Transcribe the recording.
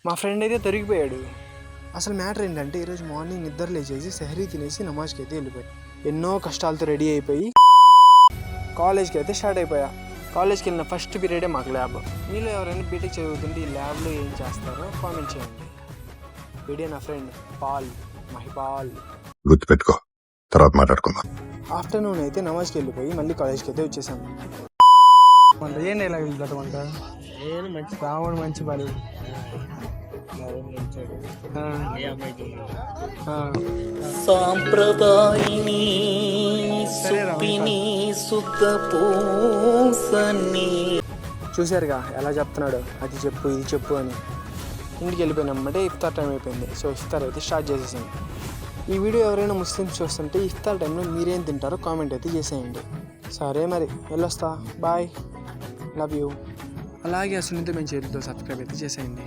మా ఫ్రెండ్ అయితే దొరికిపోయాడు. అసలు మ్యాటర్ ఏంటంటే ఈరోజు మార్నింగ్ నిద్ర లేచేసి సెహరీ తినేసి నమాజ్కి అయితే వెళ్ళిపోయాడు. ఎన్నో కష్టాలతో రెడీ అయిపోయి కాలేజ్కి అయితే స్టార్ట్ అయిపోయా. కాలేజ్కి వెళ్ళిన ఫస్ట్ పీరియడే మాకు ల్యాబ్. మీలో ఎవరైనా బీటెక్ చదువుతుంటే ఈ ల్యాబ్లో ఏం చేస్తారో కామెంట్ చేయండి. వీడియో నా ఫ్రెండ్ మహిపాల్. గుర్తుపెట్టుకో, తర్వాత మాట్లాడుకుందాం. ఆఫ్టర్నూన్ అయితే నమాజ్కి వెళ్ళిపోయి మళ్ళీ కాలేజ్కి అయితే వచ్చేసాను. ఏంటి ఇలా వెళ్తామంట రావడం మంచి పని. సాంప్రదాయిని సుప్పిని సుత పూసని. చూశారుగా ఎలా చెప్తున్నాడు, అది చెప్పు ఇది చెప్పు అని. ఇంటికి వెళ్ళిపోయినామంటే ఇఫ్తార్ టైం అయిపోయింది. సో ఇఫ్తార్ అయితే స్టార్ట్ చేసేసాను. ఈ వీడియో ఎవరైనా ముస్లిమ్స్ చూస్తుంటే ఇఫ్తార్ టైంలో మీరేం తింటారో కామెంట్ అయితే చేసేయండి. సరే మరి వెళ్ళొస్తా, బాయ్, లవ్ యూ. అలాగే సున్నితమైన చేతులతో సబ్స్క్రైబ్ అయితే చేసేయండి.